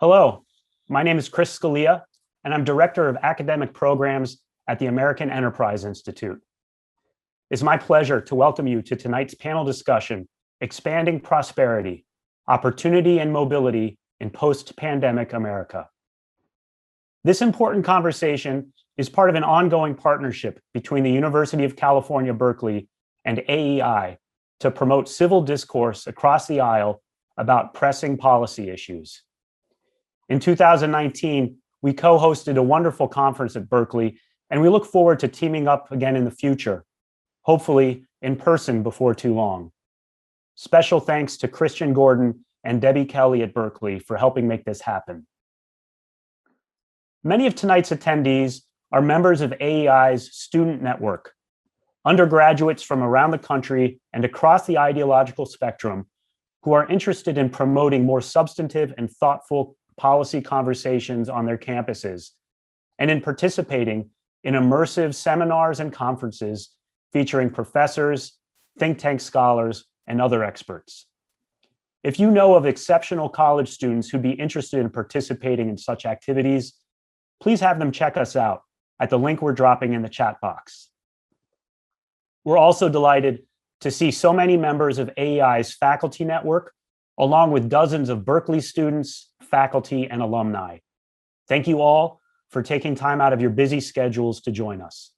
Hello, my name is Chris Scalia, and I'm Director of Academic Programs at the American Enterprise Institute. It's my pleasure to welcome you to tonight's panel discussion, Expanding Prosperity, Opportunity and Mobility in Post-Pandemic America. This important conversation is part of an ongoing partnership between the University of California, Berkeley and AEI to promote civil discourse across the aisle about pressing policy issues. In 2019, we co-hosted a wonderful conference at Berkeley, and we look forward to teaming up again in the future, hopefully in person before too long. Special thanks to Christian Gordon and Debbie Kelly at Berkeley for helping make this happen. Many of tonight's attendees are members of AEI's student network, undergraduates from around the country and across the ideological spectrum who are interested in promoting more substantive and thoughtful policy conversations on their campuses, and in participating in immersive seminars and conferences featuring professors, think tank scholars, and other experts. If you know of exceptional college students who'd be interested in participating in such activities, please have them check us out at the link we're dropping in the chat box. We're also delighted to see so many members of AEI's faculty network, along with dozens of Berkeley students, faculty, and alumni. Thank you all for taking time out of your busy schedules to join us.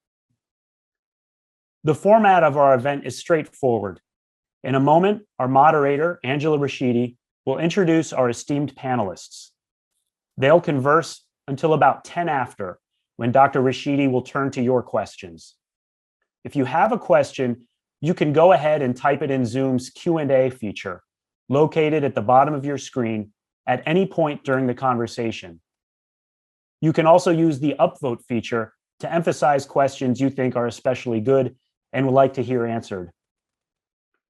The format of our event is straightforward. In a moment, our moderator, Angela Rachidi, will introduce our esteemed panelists. They'll converse until about 10 after, when Dr. Rachidi will turn to your questions. If you have a question, you can go ahead and type it in Zoom's Q&A feature, located at the bottom of your screen at any point during the conversation. You can also use the upvote feature to emphasize questions you think are especially good and would like to hear answered.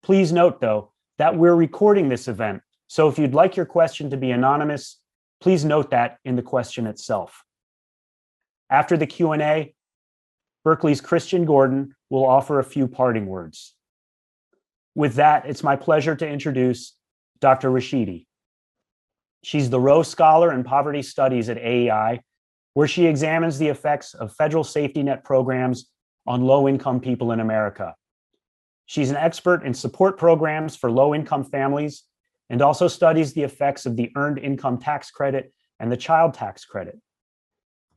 Please note, though, that we're recording this event, so if you'd like your question to be anonymous, please note that in the question itself. After the Q&A, Berkeley's Christian Gordon will offer a few parting words. With that, it's my pleasure to introduce Dr. Rachidi. She's the Rowe Scholar in Poverty Studies at AEI, where she examines the effects of federal safety net programs on low-income people in America. She's an expert in support programs for low-income families and also studies the effects of the Earned Income Tax Credit and the Child Tax Credit.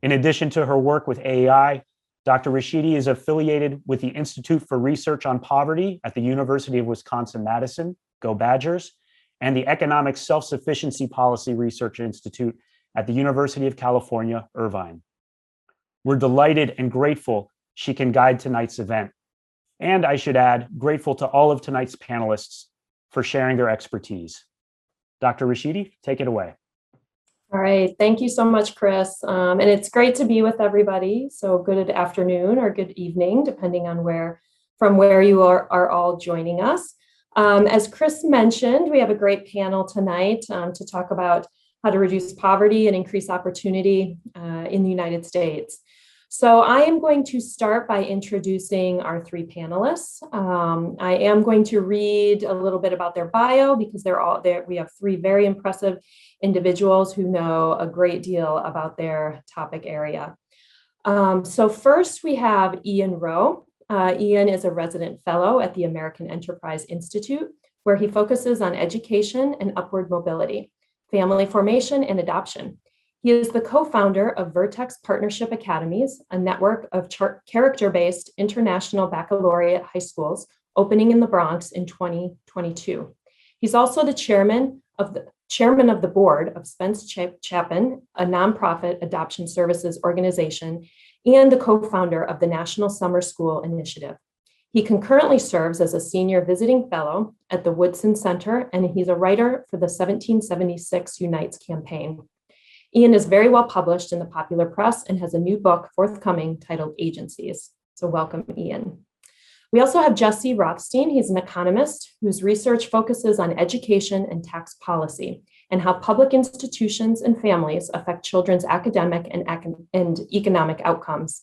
In addition to her work with AEI, Dr. Rachidi is affiliated with the Institute for Research on Poverty at the University of Wisconsin-Madison, go Badgers, and the Economic Self-Sufficiency Policy Research Institute at the University of California, Irvine. We're delighted and grateful she can guide tonight's event. And I should add, grateful to all of tonight's panelists for sharing their expertise. Dr. Rachidi, take it away. All right, thank you so much, Chris. And it's great to be with everybody. So good afternoon or good evening, depending on from where you are all joining us. As Chris mentioned, we have a great panel tonight to talk about how to reduce poverty and increase opportunity in the United States. So I am going to start by introducing our three panelists. I am going to read a little bit about their bio because they're all there. We have three very impressive individuals who know a great deal about their topic area. So first we have Ian Rowe. Ian is a resident fellow at the American Enterprise Institute, where he focuses on education and upward mobility, family formation, and adoption. He is the co-founder of Vertex Partnership Academies, a network of character-based international baccalaureate high schools opening in the Bronx in 2022. He's also the chairman of the board of Spence Chapin, a nonprofit adoption services organization, and the co-founder of the National Summer School Initiative. He concurrently serves as a senior visiting fellow at the Woodson Center, and he's a writer for the 1776 Unites campaign. Ian is very well published in the popular press and has a new book forthcoming titled Agencies. So welcome, Ian. We also have Jesse Rothstein. He's an economist whose research focuses on education and tax policy and how public institutions and families affect children's academic and economic outcomes.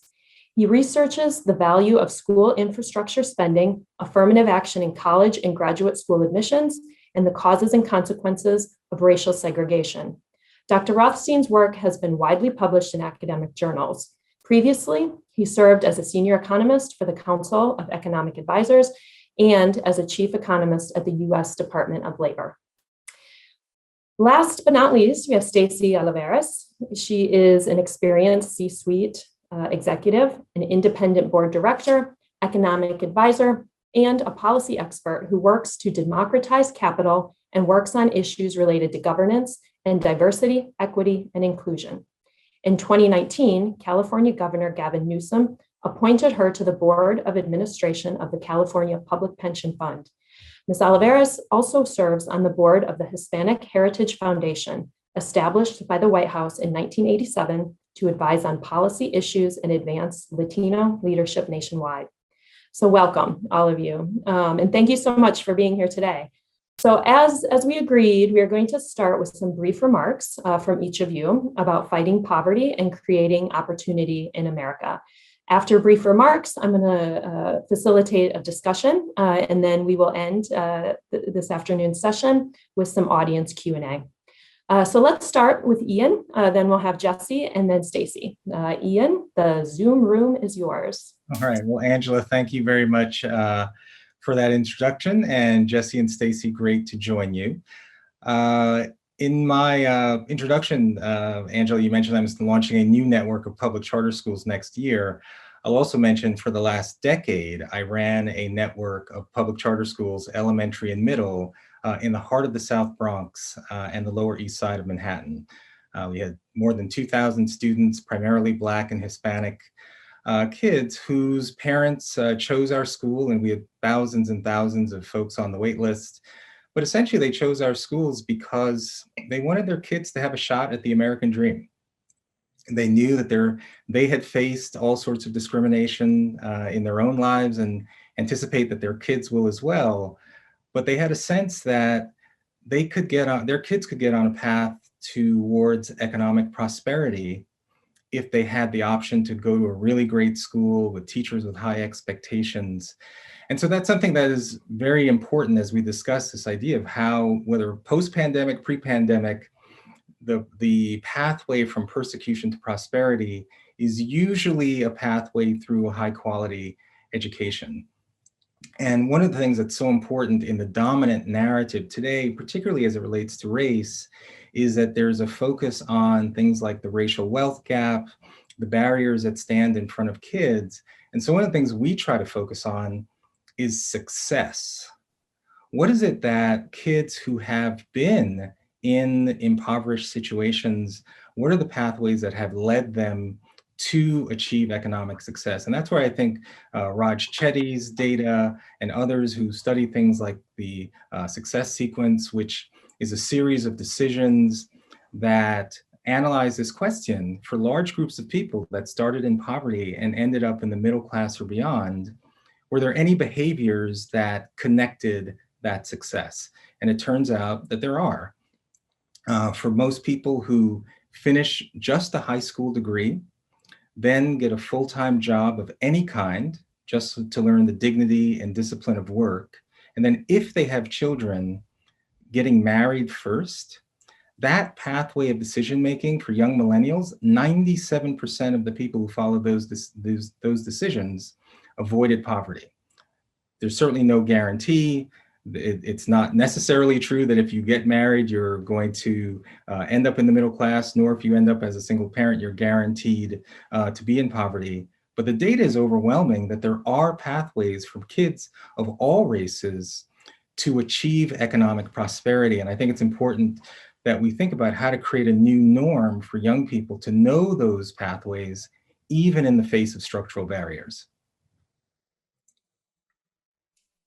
He researches the value of school infrastructure spending, affirmative action in college and graduate school admissions, and the causes and consequences of racial segregation. Dr. Rothstein's work has been widely published in academic journals. Previously, he served as a senior economist for the Council of Economic Advisors and as a chief economist at the U.S. Department of Labor. Last but not least, we have Stacie Olivares. She is an experienced C-suite executive, an independent board director, economic advisor, and a policy expert who works to democratize capital and works on issues related to governance and diversity, equity, and inclusion. In 2019, California Governor Gavin Newsom appointed her to the Board of Administration of the California Public Pension Fund. Ms. Olivares also serves on the board of the Hispanic Heritage Foundation, established by the White House in 1987 to advise on policy issues and advance Latino leadership nationwide. So welcome, all of you, and thank you so much for being here today. So as we agreed, we are going to start with some brief remarks from each of you about fighting poverty and creating opportunity in America. After brief remarks, I'm going to facilitate a discussion, and then we will end this afternoon's session with some audience Q&A. So let's start with Ian, then we'll have Jesse, and then Stacie. Ian, the Zoom room is yours. All right. Well, Angela, thank you very much for that introduction. And Jesse and Stacie, great to join you. In my introduction, Angela, you mentioned I'm launching a new network of public charter schools next year. I'll also mention for the last decade, I ran a network of public charter schools, elementary and middle, in the heart of the South Bronx and the Lower East Side of Manhattan. We had more than 2,000 students, primarily Black and Hispanic kids whose parents chose our school, and we had thousands and thousands of folks on the wait list. But essentially, they chose our schools because they wanted their kids to have a shot at the American dream. They knew that they had faced all sorts of discrimination in their own lives and anticipate that their kids will as well. But they had a sense that their kids could get on a path towards economic prosperity if they had the option to go to a really great school with teachers with high expectations. And so that's something that is very important as we discuss this idea of how, whether post-pandemic, pre-pandemic, the pathway from persecution to prosperity is usually a pathway through a high quality education. And one of the things that's so important in the dominant narrative today, particularly as it relates to race, is that there's a focus on things like the racial wealth gap, the barriers that stand in front of kids. And so one of the things we try to focus on is success. What is it that kids who have been in impoverished situations, what are the pathways that have led them to achieve economic success? And that's where I think Rachiti's data and others who study things like the success sequence, which is a series of decisions that analyze this question for large groups of people that started in poverty and ended up in the middle class or beyond, were there any behaviors that connected that success? And it turns out that there are. For most people who finish just a high school degree, then get a full-time job of any kind, just to learn the dignity and discipline of work, and then if they have children, getting married first, that pathway of decision-making for young millennials, 97% of the people who follow those decisions avoided poverty. There's certainly no guarantee. It's not necessarily true that if you get married, you're going to end up in the middle class, nor if you end up as a single parent, you're guaranteed to be in poverty. But the data is overwhelming that there are pathways for kids of all races to achieve economic prosperity. And I think it's important that we think about how to create a new norm for young people to know those pathways, even in the face of structural barriers.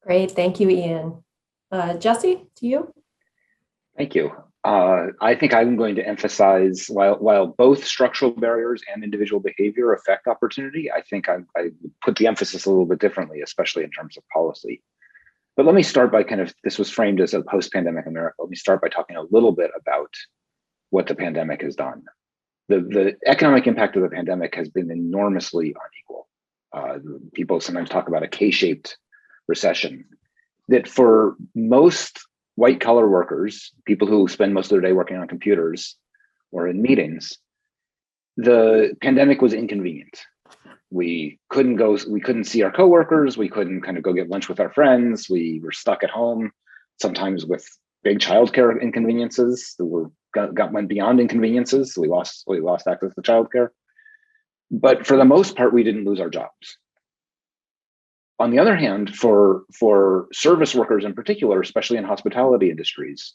Great, thank you, Ian. Jesse, to you. Thank you. I think I'm going to emphasize, while both structural barriers and individual behavior affect opportunity, I think I put the emphasis a little bit differently, especially in terms of policy. But let me start by this was framed as a post-pandemic America. Let me start by talking a little bit about what the pandemic has done. The economic impact of the pandemic has been enormously unequal. People sometimes talk about a K-shaped recession. That for most white collar workers, people who spend most of their day working on computers, or in meetings, the pandemic was inconvenient. We couldn't see our coworkers. We couldn't kind of go get lunch with our friends. We were stuck at home, sometimes with big childcare inconveniences that went beyond inconveniences. We lost access to childcare. But for the most part, we didn't lose our jobs. On the other hand, for service workers in particular, especially in hospitality industries,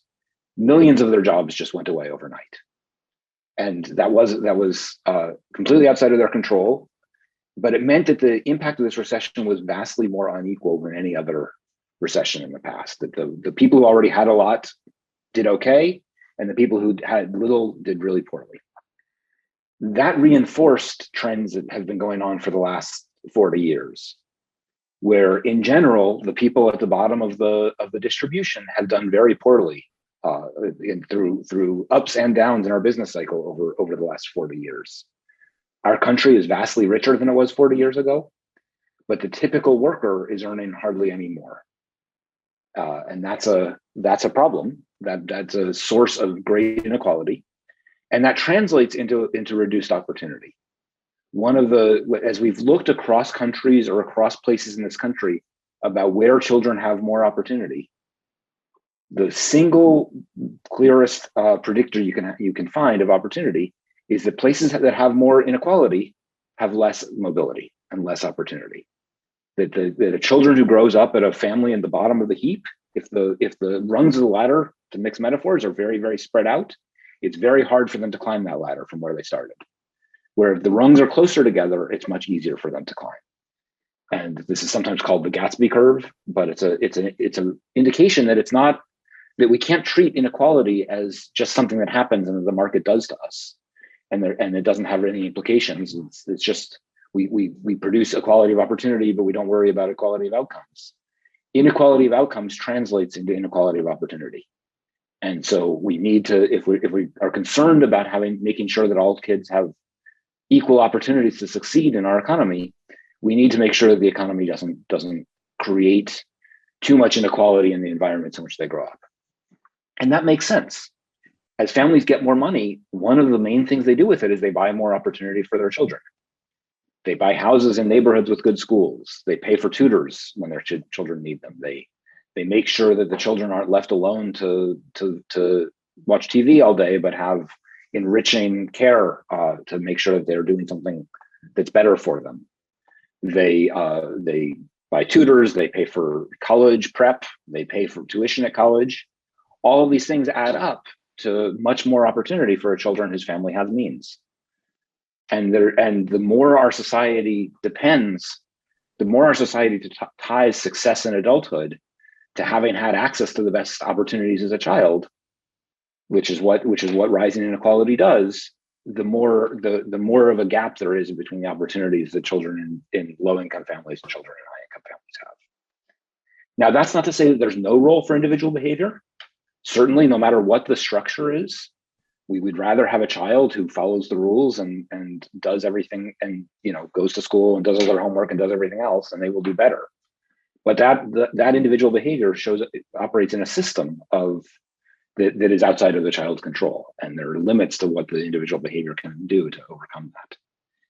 millions of their jobs just went away overnight. And that was completely outside of their control. But it meant that the impact of this recession was vastly more unequal than any other recession in the past. That the people who already had a lot did okay, and the people who had little did really poorly. That reinforced trends that have been going on for the last 40 years, where in general, the people at the bottom of the distribution have done very poorly through ups and downs in our business cycle over the last 40 years. Our country is vastly richer than it was 40 years ago, but the typical worker is earning hardly any more. And that's a problem. That's a source of great inequality. And that translates into reduced opportunity. As we've looked across countries or across places in this country about where children have more opportunity, the single clearest predictor you can find of opportunity is that places that have more inequality have less mobility and less opportunity. That the children who grows up at a family in the bottom of the heap, if the rungs of the ladder, to mix metaphors, are very, very spread out, it's very hard for them to climb that ladder from where they started. Where if the rungs are closer together, it's much easier for them to climb. And this is sometimes called the Gatsby curve, but it's an indication that it's not, that we can't treat inequality as just something that happens and that the market does to us. And it doesn't have any implications. It's just we produce equality of opportunity, but we don't worry about equality of outcomes. Inequality of outcomes translates into inequality of opportunity. And so we need to, if we are concerned about making sure that all kids have equal opportunities to succeed in our economy, we need to make sure that the economy doesn't create too much inequality in the environments in which they grow up. And that makes sense. As families get more money, one of the main things they do with it is they buy more opportunity for their children. They buy houses in neighborhoods with good schools. They pay for tutors when their children need them. They make sure that the children aren't left alone to watch TV all day, but have enriching care to make sure that they're doing something that's better for them. They buy tutors. They pay for college prep. They pay for tuition at college. All of these things add up to much more opportunity for children whose family has means. And the more our society depends, the more our society ties success in adulthood to having had access to the best opportunities as a child, which is what rising inequality does, the more of a gap there is between the opportunities that children in low-income families and children in high-income families have. Now, that's not to say that there's no role for individual behavior. Certainly, no matter what the structure is, we would rather have a child who follows the rules and does everything and goes to school and does all their homework and does everything else, and they will do better. But that individual behavior operates in a system that is outside of the child's control, and there are limits to what the individual behavior can do to overcome that.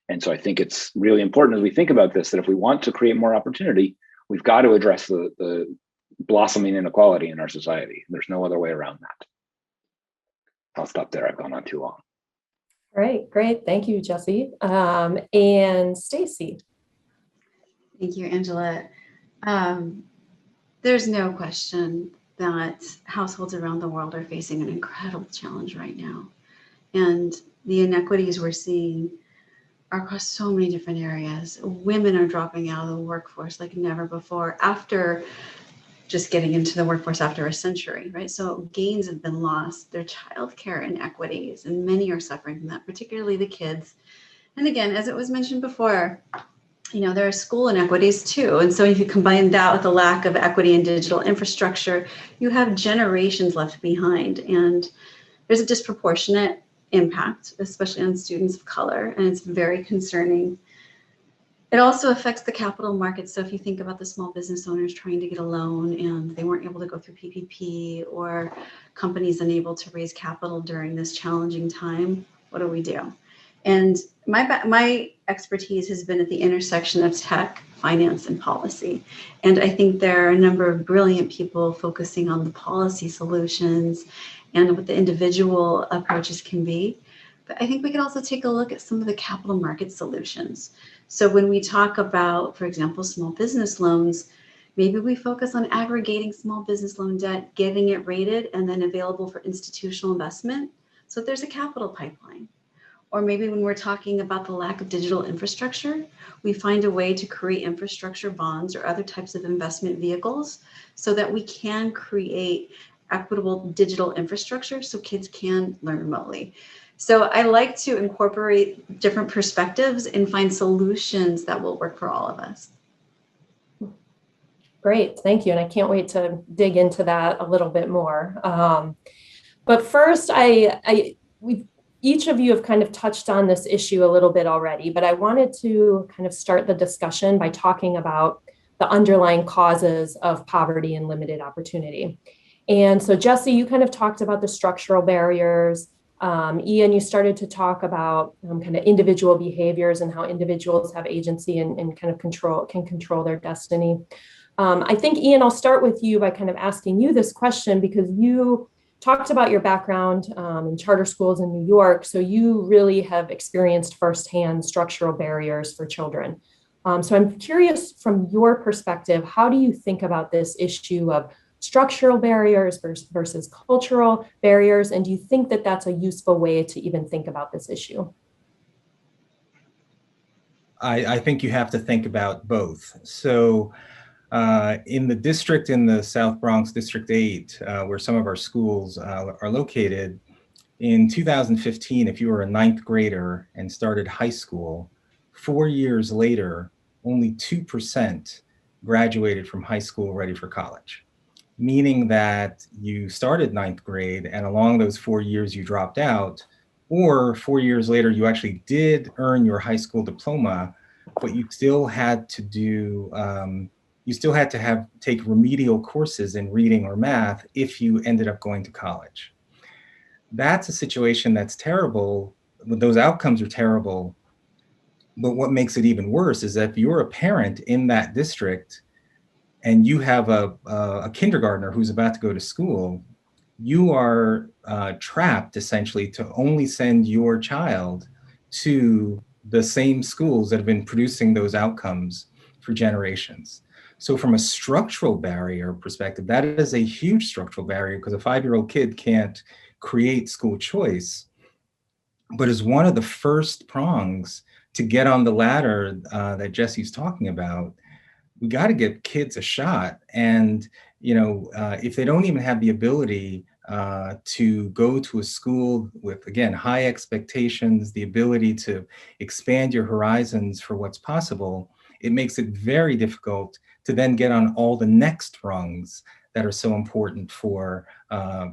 And so I think it's really important as we think about this that if we want to create more opportunity, we've got to address the blossoming inequality in our society. There's no other way around that. I'll stop there. I've gone on too long. All right, great. Thank you, Jesse. And Stacie. Thank you, Angela. There's no question that households around the world are facing an incredible challenge right now. And the inequities we're seeing are across so many different areas. Women are dropping out of the workforce like never before after just getting into the workforce after a century, right? So gains have been lost. There are childcare inequities, and many are suffering from that, particularly the kids. And again, as it was mentioned before, there are school inequities too. And so if you combine that with the lack of equity in digital infrastructure, you have generations left behind. And there's a disproportionate impact, especially on students of color, and it's very concerning. It also affects the capital markets. So if you think about the small business owners trying to get a loan and they weren't able to go through PPP, or companies unable to raise capital during this challenging time, what do we do? And my expertise has been at the intersection of tech, finance, and policy. And I think there are a number of brilliant people focusing on the policy solutions and what the individual approaches can be. But I think we could also take a look at some of the capital market solutions. So when we talk about, for example, small business loans, maybe we focus on aggregating small business loan debt, getting it rated, and then available for institutional investment. So there's a capital pipeline. Or maybe when we're talking about the lack of digital infrastructure, we find a way to create infrastructure bonds or other types of investment vehicles so that we can create equitable digital infrastructure so kids can learn remotely. So I like to incorporate different perspectives and find solutions that will work for all of us. Great, thank you. And I can't wait to dig into that a little bit more. But first, each of you have kind of touched on this issue a little bit already, but I wanted to kind of start the discussion by talking about the underlying causes of poverty and limited opportunity. And so Jessie, you kind of talked about the structural barriers. Ian, you started to talk about kind of individual behaviors and how individuals have agency and kind of can control their destiny. I think, Ian, I'll start with you by kind of asking you this question because you talked about your background in charter schools in New York. So you really have experienced firsthand structural barriers for children. So I'm curious from your perspective, how do you think about this issue of structural barriers versus cultural barriers? And do you think that that's a useful way to even think about this issue? I think you have to think about both. So in the district in the South Bronx, District 8, where some of our schools are located, in 2015, if you were a ninth grader and started high school, 4 years later, only 2% graduated from high school ready for college. Meaning that you started ninth grade and along those 4 years you dropped out, or 4 years later you actually did earn your high school diploma, but you still had to do, take remedial courses in reading or math if you ended up going to college. That's a situation that's terrible. Those outcomes are terrible. But what makes it even worse is that if you're a parent in that district and you have a kindergartner who's about to go to school, you are trapped essentially to only send your child to the same schools that have been producing those outcomes for generations. So from a structural barrier perspective, that is a huge structural barrier because a 5-year-old kid can't create school choice, but is one of the first prongs to get on the ladder that Jessie's talking about. We got to give kids a shot. And, if they don't even have the ability to go to a school with, again, high expectations, the ability to expand your horizons for what's possible, it makes it very difficult to then get on all the next rungs that are so important for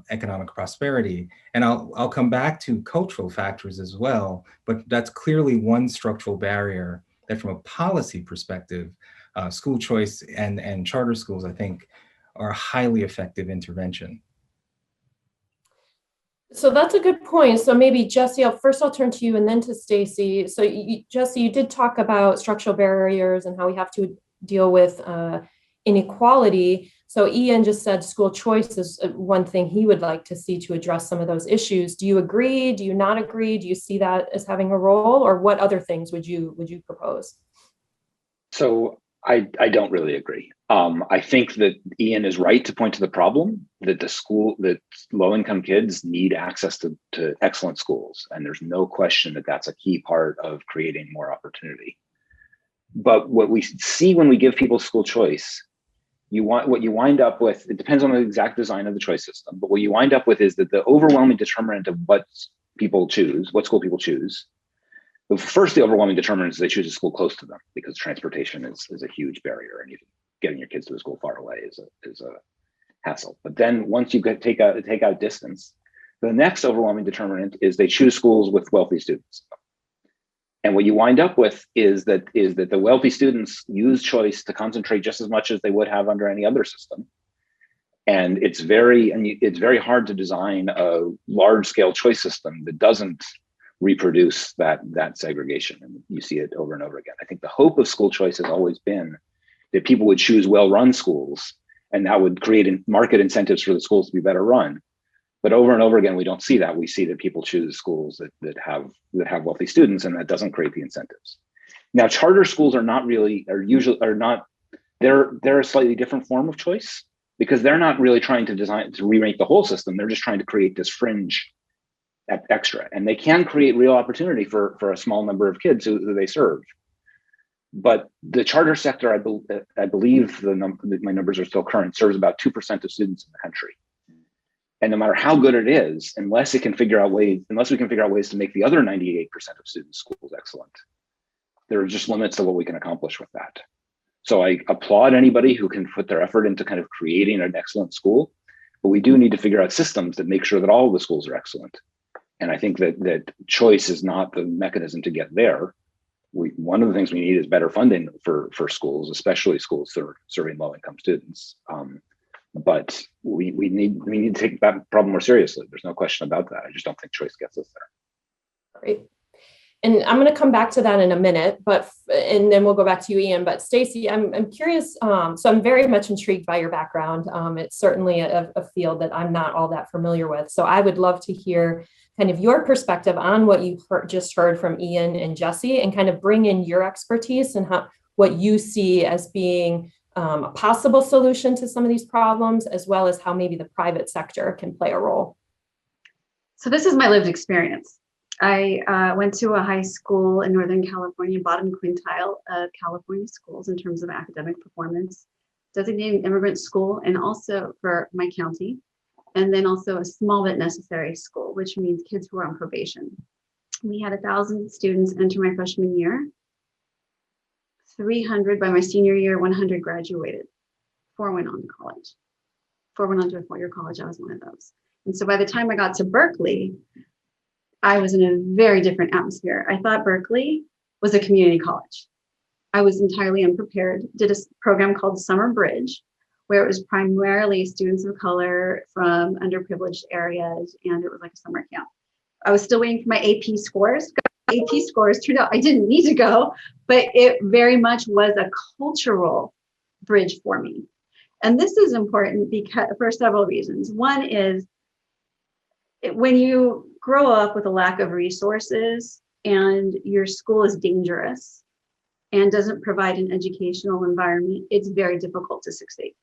economic prosperity. And I'll come back to cultural factors as well, but that's clearly one structural barrier that from a policy perspective, school choice and charter schools, I think, are a highly effective intervention. So that's a good point. So maybe Jessie, I'll turn to you and then to Stacie. So Jessie, you did talk about structural barriers and how we have to deal with inequality. So Ian just said school choice is one thing he would like to see to address some of those issues. Do you agree? Do you not agree? Do you see that as having a role, or what other things would you propose? So I don't really agree. I think that Ian is right to point to the problem that that low-income kids need access to excellent schools. And there's no question that that's a key part of creating more opportunity. But what we see when we give people school choice, what you wind up with, it depends on the exact design of the choice system, but what you wind up with is that the overwhelming determinant of what school people choose, the overwhelming determinant is they choose a school close to them because transportation is a huge barrier, and even getting your kids to a school far away is a hassle. But then once you take out distance, the next overwhelming determinant is they choose schools with wealthy students. And what you wind up with is that the wealthy students use choice to concentrate just as much as they would have under any other system. And it's very hard to design a large-scale choice system that doesn't reproduce that segregation. And you see it over and over again. I think the hope of school choice has always been that people would choose well-run schools, and that would create market incentives for the schools to be better run. But over and over again, we don't see that. We see that people choose schools that have wealthy students, and that doesn't create the incentives. Now, charter schools they're a slightly different form of choice, because they're not really trying to remake the whole system. They're just trying to create this fringe extra, and they can create real opportunity for a small number of kids who they serve. But the charter sector, I believe my numbers are still current, serves about 2% of students in the country. And no matter how good it is, unless we can figure out ways to make the other 98% of students' schools excellent, there are just limits to what we can accomplish with that. So I applaud anybody who can put their effort into kind of creating an excellent school, but we do need to figure out systems that make sure that all of the schools are excellent. And I think that choice is not the mechanism to get there. One of the things we need is better funding for schools, especially schools that are serving low-income students. But we need to take that problem more seriously. There's no question about that. I just don't think choice gets us there. Great. And I'm going to come back to that in a minute, and then we'll go back to you, Ian. But Stacie, I'm curious. So I'm very much intrigued by your background. It's certainly a field that I'm not all that familiar with. So I would love to hear kind of your perspective on what you just heard from Ian and Jessie, and kind of bring in your expertise and what you see as being a possible solution to some of these problems, as well as how maybe the private sector can play a role. So this is my lived experience. I went to a high school in Northern California, bottom quintile of California schools in terms of academic performance, designated immigrant school, and also for my county, and then also a small but necessary school, which means kids who are on probation. We had 1,000 students enter my freshman year, 300 by my senior year, 100 graduated, 4 went on to college. 4 went on to a 4-year college. I was one of those. And so by the time I got to Berkeley, I was in a very different atmosphere. I thought Berkeley was a community college. I was entirely unprepared, did a program called Summer Bridge, where it was primarily students of color from underprivileged areas, and it was like a summer camp. I was still waiting for my AP scores. AP scores, turned out I didn't need to go, but it very much was a cultural bridge for me. And this is important because for several reasons. One is when you grow up with a lack of resources and your school is dangerous and doesn't provide an educational environment, it's very difficult to succeed.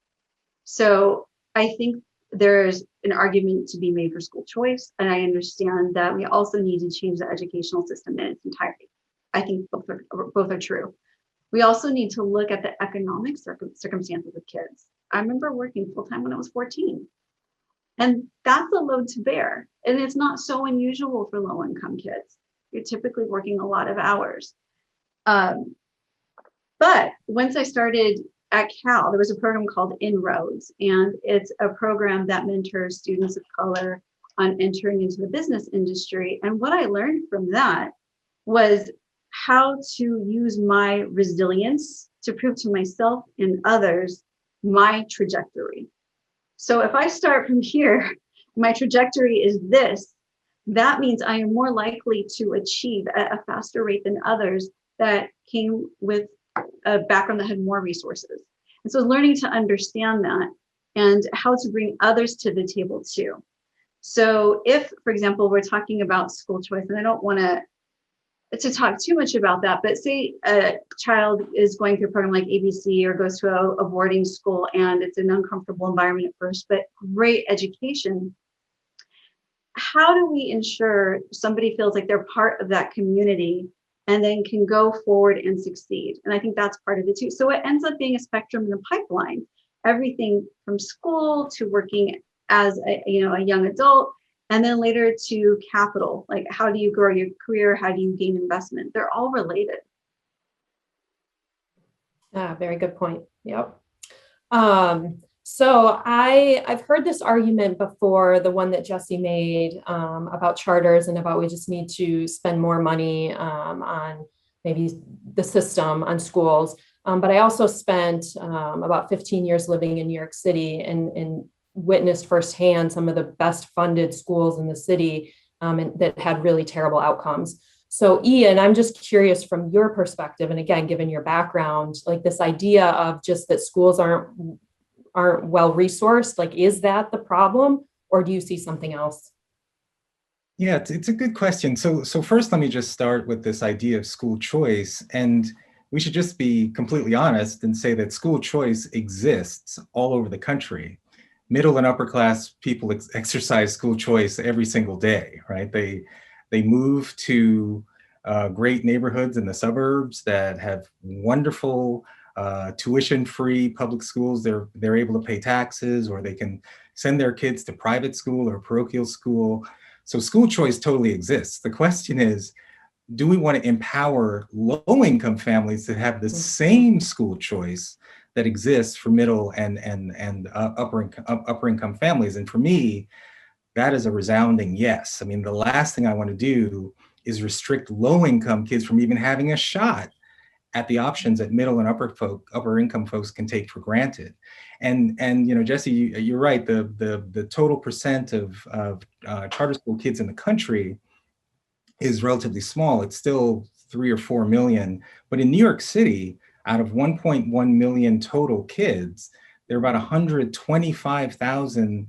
So I think there's an argument to be made for school choice. And I understand that we also need to change the educational system in its entirety. I think both are true. We also need to look at the economic circumstances of kids. I remember working full-time when I was 14. And that's a load to bear. And it's not so unusual for low-income kids. You're typically working a lot of hours. But once I started at Cal, there was a program called Inroads, and it's a program that mentors students of color on entering into the business industry. And what I learned from that was how to use my resilience to prove to myself and others my trajectory. So if I start from here, my trajectory is this, that means I am more likely to achieve at a faster rate than others that came with a background that had more resources. And so learning to understand that and how to bring others to the table too. So if, for example, we're talking about school choice, and I don't want to talk too much about that, but say a child is going through a program like ABC or goes to a boarding school and it's an uncomfortable environment at first, but great education. How do we ensure somebody feels like they're part of that community and then can go forward and succeed? And I think that's part of it too. So it ends up being a spectrum in the pipeline, everything from school to working as a young adult, and then later to capital, like how do you grow your career? How do you gain investment? They're all related. Very good point. Yep. So I've heard this argument before, the one that Jesse made about charters and about we just need to spend more money on maybe the system, on schools. But I also spent about 15 years living in New York City and witnessed firsthand some of the best funded schools in the city and that had really terrible outcomes. So Ian, I'm just curious from your perspective, and again, given your background, like this idea of just that schools aren't well resourced, like, is that the problem, or do you see something else? Yeah, it's a good question. So first, let me just start with this idea of school choice. And we should just be completely honest and say that school choice exists all over the country. Middle and upper class people exercise school choice every single day, right? They move to great neighborhoods in the suburbs that have wonderful tuition-free public schools. They're able to pay taxes, or they can send their kids to private school or parochial school. So school choice totally exists. The question is, do we want to empower low-income families to have the same school choice that exists for middle and upper income families? And for me, that is a resounding yes. I mean, the last thing I want to do is restrict low-income kids from even having a shot at the options that middle and upper income folks can take for granted. And you know, Jesse, you're right. The total percent of charter school kids in the country is relatively small. It's still 3 or 4 million. But in New York City, out of 1.1 million total kids, there are about 125,000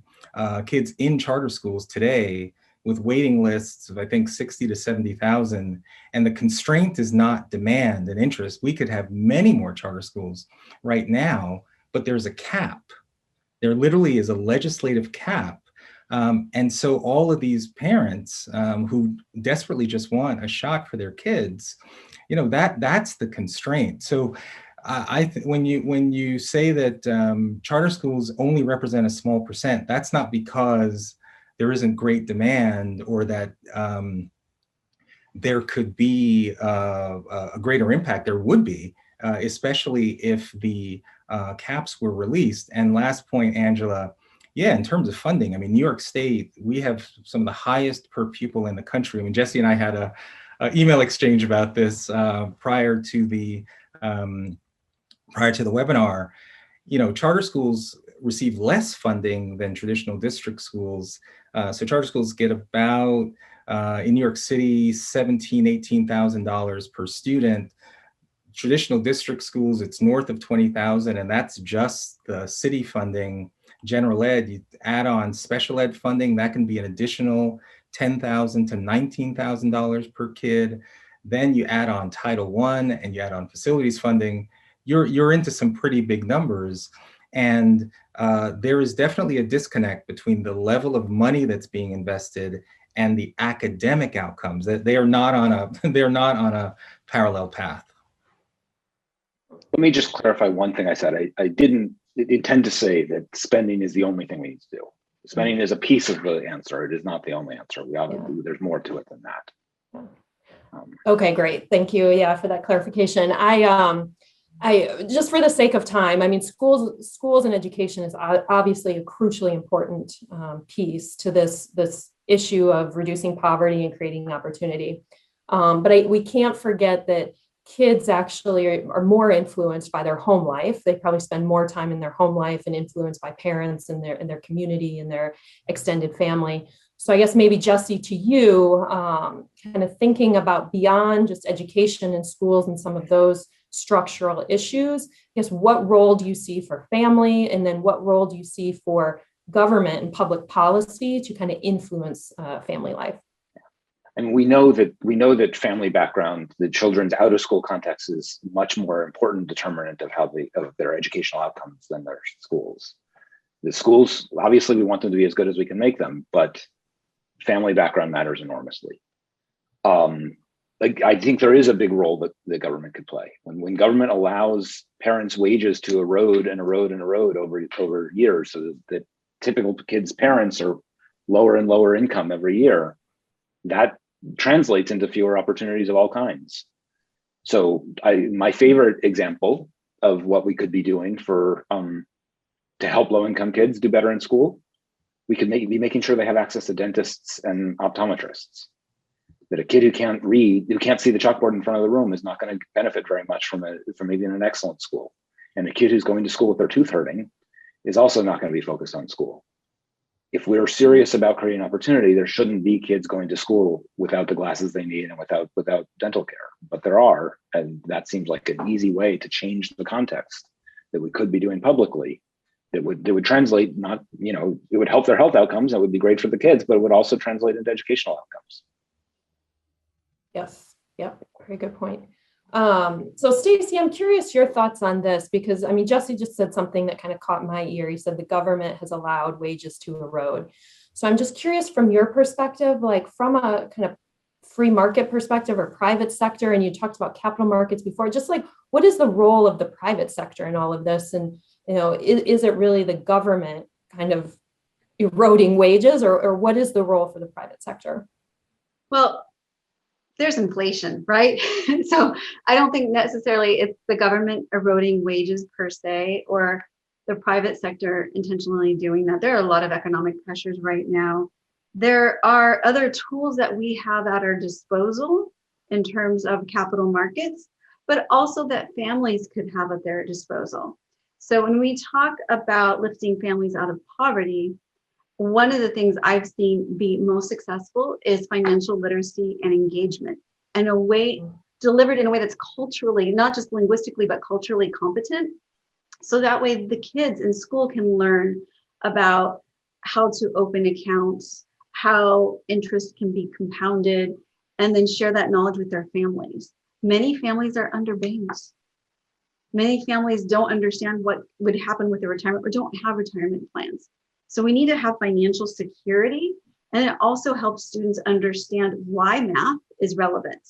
kids in charter schools today, with waiting lists of, I think, 60 to 70,000. And the constraint is not demand and interest. We could have many more charter schools right now, but there's a cap. There literally is a legislative cap. And so all of these parents who desperately just want a shot for their kids, you know, that's the constraint. So when you say that charter schools only represent a small percent, that's not because there isn't great demand or that there could be a greater impact. There would be, especially if the caps were released. And last point, Angela, yeah, in terms of funding, I mean, New York State, we have some of the highest per pupil in the country. I mean, Jesse and I had a email exchange about this prior to the webinar. You know, charter schools receive less funding than traditional district schools. So charter schools get about, in New York City, $17,000, $18,000 per student. Traditional district schools, it's north of 20,000, and that's just the city funding. General ed, you add on special ed funding, that can be an additional $10,000 to $19,000 per kid. Then you add on Title I and you add on facilities funding, you're into some pretty big numbers. And there is definitely a disconnect between the level of money that's being invested and the academic outcomes. That they're not on a parallel path. Let me just clarify one thing I said. I didn't intend to say that spending is the only thing we need to do. Spending is a piece of the answer. It is not the only answer. There's more to it than that. Okay, great. Thank you. Yeah, for that clarification. I just, for the sake of time, I mean, schools and education is obviously a crucially important piece to this issue of reducing poverty and creating opportunity. But we can't forget that kids actually are more influenced by their home life. They probably spend more time in their home life and influenced by parents and their community and their extended family. So I guess maybe, Jesse, to you, kind of thinking about beyond just education in schools and some of those structural issues, I guess, what role do you see for family? And then what role do you see for government and public policy to kind of influence family life? And we know that family background, the children's out of school context, is much more important determinant of of their educational outcomes than their schools. The schools, obviously, we want them to be as good as we can make them, but family background matters enormously. I think there is a big role that the government could play. When government allows parents' wages to erode and erode and erode over years, so that typical kids' parents are lower and lower income every year, that translates into fewer opportunities of all kinds. So my favorite example of what we could be doing for to help low-income kids do better in school, we could be making sure they have access to dentists and optometrists. That a kid who can't read, who can't see the chalkboard in front of the room, is not going to benefit very much from even an excellent school. And a kid who's going to school with their tooth hurting is also not going to be focused on school. If we're serious about creating opportunity, there shouldn't be kids going to school without the glasses they need and without dental care. But there are, and that seems like an easy way to change the context that we could be doing publicly. That would translate, not, it would help their health outcomes. That would be great for the kids, but it would also translate into educational outcomes. Yes. Yep. Very good point. So Stacie, I'm curious your thoughts on this, because Jesse just said something that kind of caught my ear. He said the government has allowed wages to erode. So I'm just curious from your perspective, like from a kind of free market perspective or private sector, and you talked about capital markets before, just like what is the role of the private sector in all of this? And, is it really the government kind of eroding wages, or what is the role for the private sector? Well, there's inflation, right? So I don't think necessarily it's the government eroding wages per se, or the private sector intentionally doing that. There are a lot of economic pressures right now. There are other tools that we have at our disposal in terms of capital markets, but also that families could have at their disposal. So when we talk about lifting families out of poverty, one of the things I've seen be most successful is financial literacy and engagement, and a way delivered in a way that's culturally, not just linguistically, but culturally competent. So that way the kids in school can learn about how to open accounts, how interest can be compounded, and then share that knowledge with their families. Many families are underbanked. Many families don't understand what would happen with their retirement or don't have retirement plans. So we need to have financial security, and it also helps students understand why math is relevant.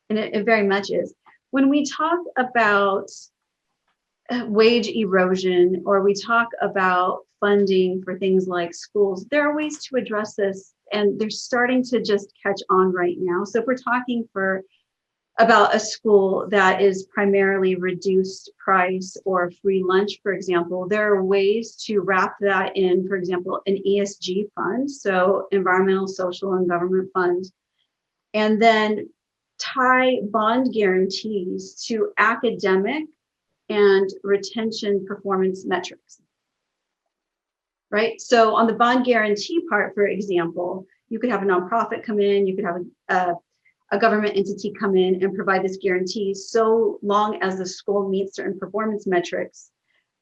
And it very much is. When we talk about wage erosion, or we talk about funding for things like schools, there are ways to address this, and they're starting to just catch on right now. So if we're talking about a school that is primarily reduced price or free lunch, for example, there are ways to wrap that in, for example, an ESG fund, so environmental, social, and government fund, and then tie bond guarantees to academic and retention performance metrics, right? So on the bond guarantee part, for example, you could have a nonprofit come in, you could have a government entity come in and provide this guarantee, so long as the school meets certain performance metrics.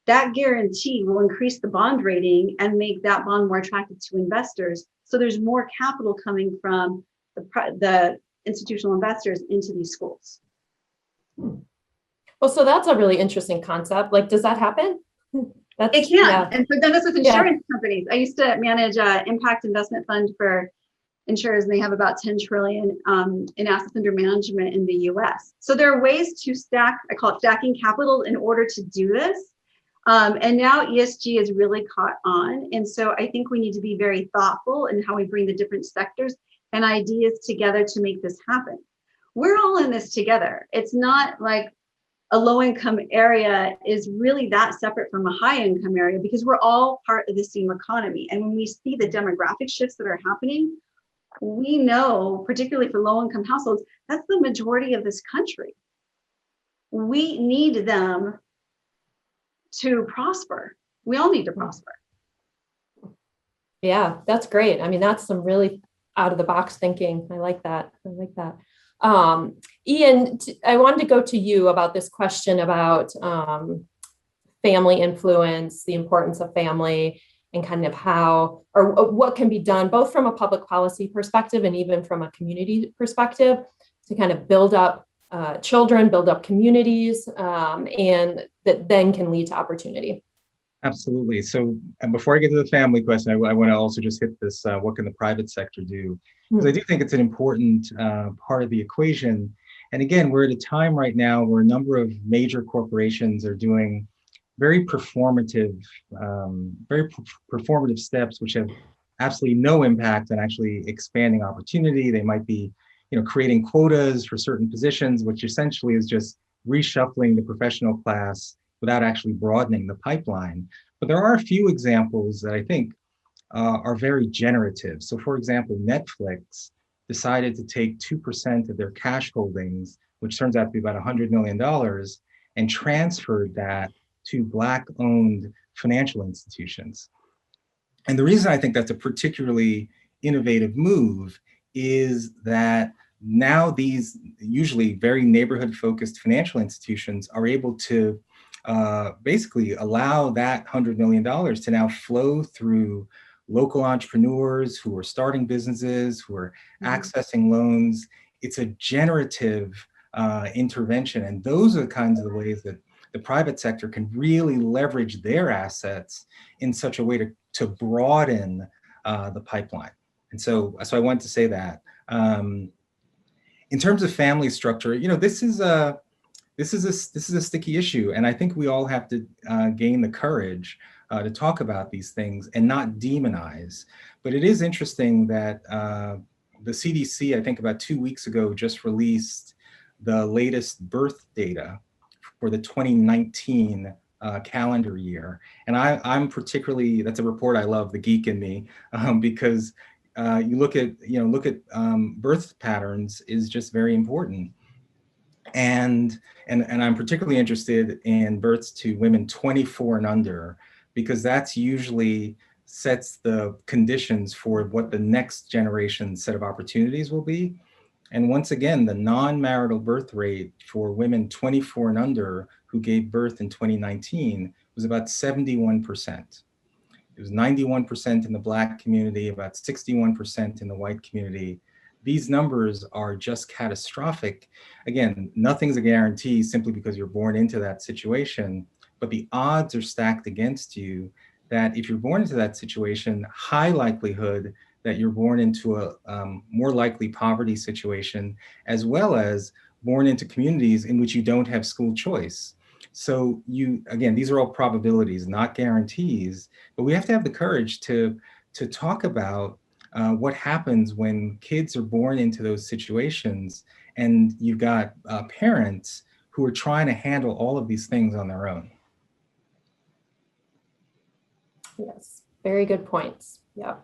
That guarantee will increase the bond rating and make that bond more attractive to investors. So there's more capital coming from the institutional investors into these schools. Well, so that's a really interesting concept. Like, does that happen? It can. Yeah. And so then this with insurance companies. I used to manage an impact investment fund for insurers, and they have about 10 trillion in assets under management in the US. So there are ways to stack, I call it stacking capital, in order to do this. And now ESG is really caught on. And so I think we need to be very thoughtful in how we bring the different sectors and ideas together to make this happen. We're all in this together. It's not like a low-income area is really that separate from a high-income area, because we're all part of the same economy. And when we see the demographic shifts that are happening, we know, particularly for low-income households, that's the majority of this country. We need them to prosper. We all need to prosper. Yeah, that's great. I mean, that's some really out of the box thinking. I like that. Ian, I wanted to go to you about this question about family influence, the importance of family, and kind of how, or what can be done both from a public policy perspective and even from a community perspective to kind of build up children, build up communities, and that then can lead to opportunity. Absolutely. So before I get to the family question, I want to also just hit this, what can the private sector do? Because I do think it's an important part of the equation. And again, we're at a time right now where a number of major corporations are doing very performative steps, which have absolutely no impact on actually expanding opportunity. They might be, creating quotas for certain positions, which essentially is just reshuffling the professional class without actually broadening the pipeline. But there are a few examples that I think are very generative. So for example, Netflix decided to take 2% of their cash holdings, which turns out to be about $100 million, and transferred that to Black-owned financial institutions. And the reason I think that's a particularly innovative move is that now these usually very neighborhood-focused financial institutions are able to basically allow that $100 million to now flow through local entrepreneurs who are starting businesses, who are accessing loans. It's a generative intervention. And those are the kinds of the ways that the private sector can really leverage their assets in such a way to broaden the pipeline. And so I wanted to say that. In terms of family structure, this is a sticky issue, and I think we all have to gain the courage to talk about these things and not demonize. But it is interesting that the CDC, I think about 2 weeks ago, just released the latest birth data for the 2019 calendar year. And I'm particularly, that's a report I love, the geek in me, because you look at birth patterns is just very important. And I'm particularly interested in births to women 24 and under, because that's usually sets the conditions for what the next generation set of opportunities will be. And once again, the non-marital birth rate for women 24 and under who gave birth in 2019 was about 71%. It was 91% in the Black community, about 61% in the white community. These numbers are just catastrophic. Again, nothing's a guarantee simply because you're born into that situation, but the odds are stacked against you that if you're born into that situation, high likelihood that you're born into a more likely poverty situation, as well as born into communities in which you don't have school choice. So again, these are all probabilities, not guarantees, but we have to have the courage to talk about what happens when kids are born into those situations and you've got parents who are trying to handle all of these things on their own. Yes, very good points. Yeah.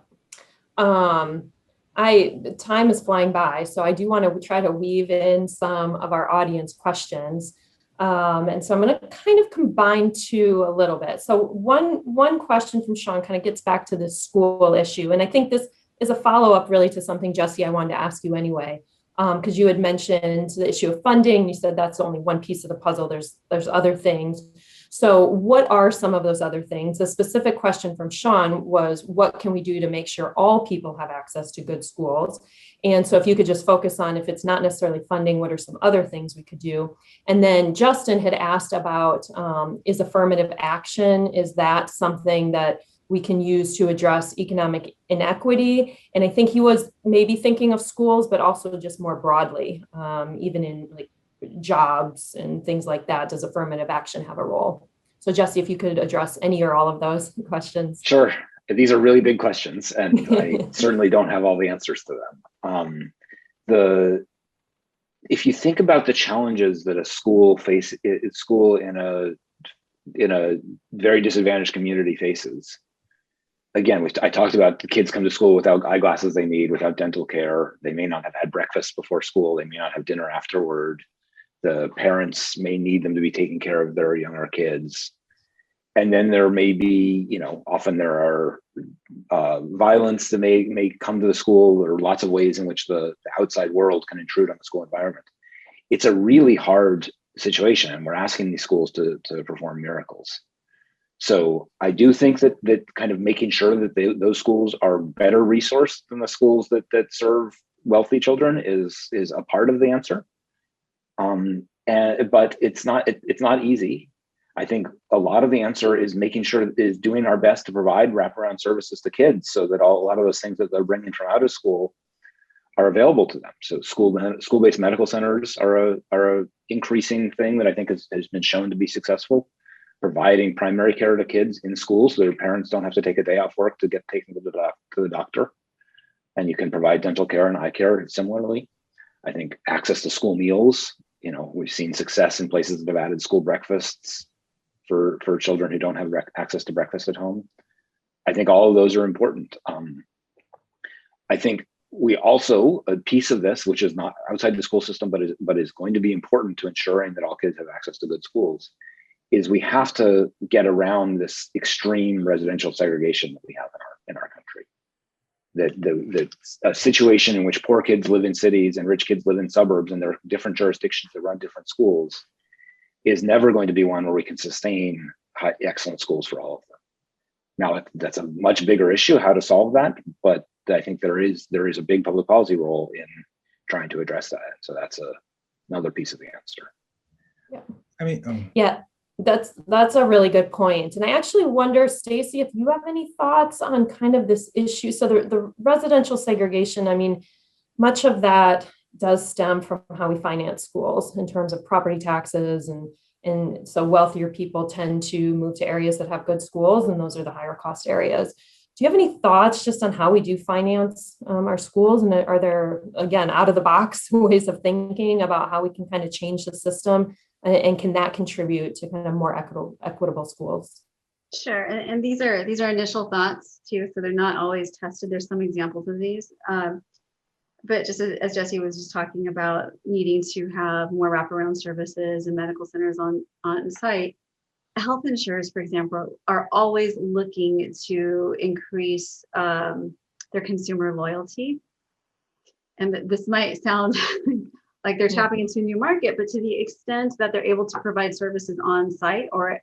Time is flying by, so I do want to try to weave in some of our audience questions. And so I'm going to kind of combine two a little bit. So one question from Sean kind of gets back to the school issue. And I think this is a follow-up really to something, Jessie, I wanted to ask you anyway, because you had mentioned the issue of funding. You said that's only one piece of the puzzle. There's other things. So what are some of those other things? The specific question from Sean was, what can we do to make sure all people have access to good schools? And so if you could just focus on, if it's not necessarily funding, what are some other things we could do? And then Justin had asked about, is affirmative action, is that something that we can use to address economic inequity? And I think he was maybe thinking of schools, but also just more broadly, even in like jobs and things like that. Does affirmative action have a role? So Jessie, if you could address any or all of those questions. Sure. These are really big questions, and I certainly don't have all the answers to them. If you think about the challenges that a school in a very disadvantaged community faces, again, I talked about the kids come to school without eyeglasses they need, without dental care. They may not have had breakfast before school. They may not have dinner afterward. The parents may need them to be taking care of their younger kids. And then there may be, often there are violence that may come to the school. There are lots of ways in which the outside world can intrude on the school environment. It's a really hard situation, and we're asking these schools to perform miracles. So I do think that kind of making sure that those schools are better resourced than the schools that serve wealthy children is a part of the answer. But it's not easy. I think a lot of the answer is doing our best to provide wraparound services to kids so that a lot of those things that they're bringing from out of school are available to them. So school-based medical centers are a increasing thing that I think has been shown to be successful. Providing primary care to kids in schools so their parents don't have to take a day off work to get taken to the doctor. And you can provide dental care and eye care similarly. I think access to school meals, we've seen success in places that have added school breakfasts for children who don't have access to breakfast at home. I think all of those are important. I think we also, a piece of this, which is not outside the school system, but is going to be important to ensuring that all kids have access to good schools, is we have to get around this extreme residential segregation that we have in our country. That a situation in which poor kids live in cities and rich kids live in suburbs, and there are different jurisdictions that run different schools, is never going to be one where we can sustain excellent schools for all of them. Now, that's a much bigger issue, how to solve that, but I think there is a big public policy role in trying to address that. So that's another piece of the answer. Yeah. I mean, yeah, that's a really good point. And I actually wonder, Stacie, if you have any thoughts on kind of this issue. So the residential segregation, I mean, much of that does stem from how we finance schools in terms of property taxes, and so wealthier people tend to move to areas that have good schools, and those are the higher cost areas. Do you have any thoughts just on how we do finance our schools? And are there, again, out of the box ways of thinking about how we can kind of change the system, and can that contribute to kind of more equitable schools? Sure, and these are initial thoughts too, so they're not always tested. There's some examples of these, but just as Jessie was just talking about needing to have more wraparound services and medical centers on site, health insurers, for example, are always looking to increase their consumer loyalty. And this might sound like they're tapping into a new market, but to the extent that they're able to provide services on site or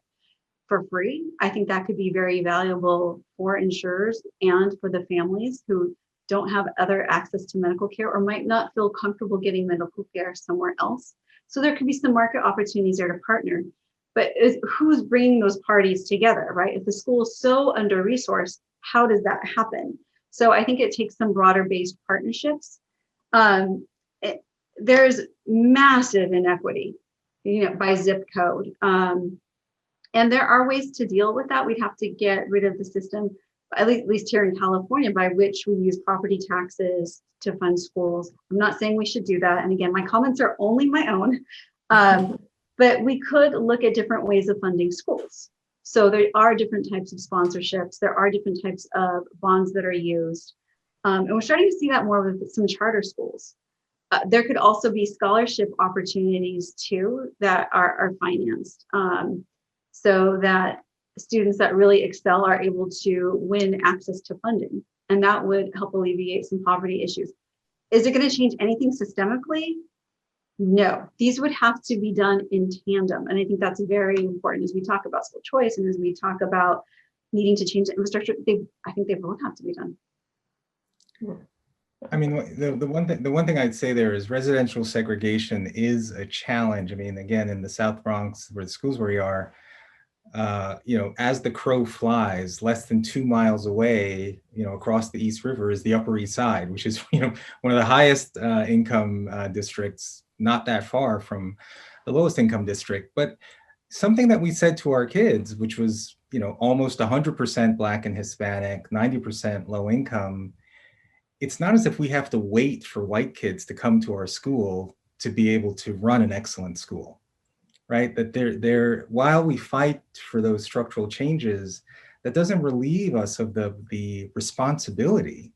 for free, I think that could be very valuable for insurers and for the families who don't have other access to medical care or might not feel comfortable getting medical care somewhere else. So there could be some market opportunities there to partner. But who's bringing those parties together, right? If the school is so under-resourced, how does that happen? So I think it takes some broader-based partnerships. There's massive inequity, by zip code. And there are ways to deal with that. We'd have to get rid of the system, at least here in California, by which we use property taxes to fund schools. I'm not saying we should do that. And again, my comments are only my own. But we could look at different ways of funding schools. So there are different types of sponsorships. There are different types of bonds that are used. And we're starting to see that more with some charter schools. There could also be scholarship opportunities too that are financed, so that students that really excel are able to win access to funding. And that would help alleviate some poverty issues. Is it going to change anything systemically? No, these would have to be done in tandem. And I think that's very important as we talk about school choice and as we talk about needing to change the infrastructure. I think they both have to be done. I mean, the one thing I'd say there is residential segregation is a challenge. I mean, again, in the South Bronx, where the schools where we are, as the crow flies, less than 2 miles away, across the East River is the Upper East Side, which is, one of the highest income districts, not that far from the lowest income district. But something that we said to our kids, which was, almost 100% Black and Hispanic, 90% low income, it's not as if we have to wait for white kids to come to our school to be able to run an excellent school, right? That while we fight for those structural changes, that doesn't relieve us of the responsibility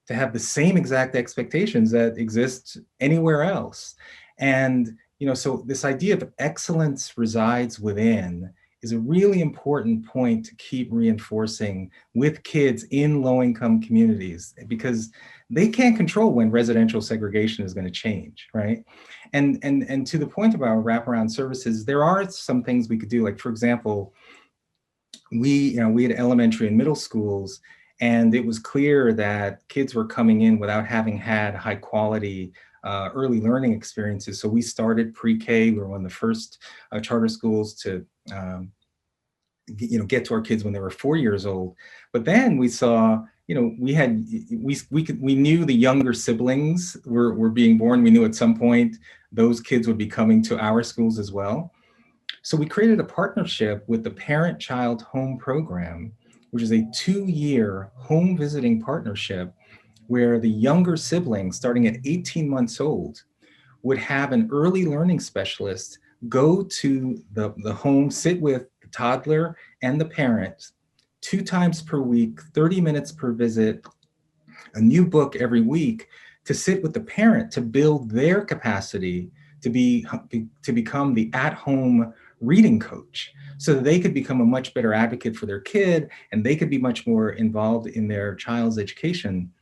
to have the same exact expectations that exist anywhere else. And, so this idea of excellence resides within is a really important point to keep reinforcing with kids in low-income communities, because they can't control when residential segregation is going to change, right? And to the point about wraparound services, there are some things we could do. Like, for example, we had elementary and middle schools, and it was clear that kids were coming in without having had high quality early learning experiences. So we started pre-K. We were one of the first charter schools to get to our kids when they were 4 years old. But then we saw, we knew the younger siblings were being born. We knew at some point those kids would be coming to our schools as well. So we created a partnership with the Parent-Child Home Program, which is a 2-year home visiting partnership where the younger siblings, starting at 18 months old, would have an early learning specialist go to the home, sit with toddler and the parent 2 times per week, 30 minutes per visit, a new book every week, to sit with the parent to build their capacity to become the at-home reading coach, so that they could become a much better advocate for their kid and they could be much more involved in their child's education.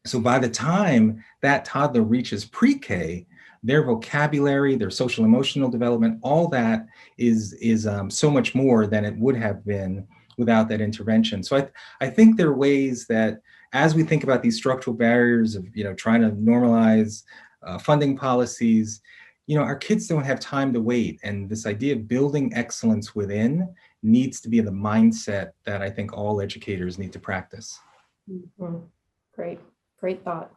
So by the time that toddler reaches pre-K, their vocabulary, their social emotional development, all that is so much more than it would have been without that intervention. So I think there are ways that, as we think about these structural barriers of, trying to normalize funding policies, our kids don't have time to wait. And this idea of building excellence within needs to be the mindset that I think all educators need to practice. Mm-hmm. Great thought.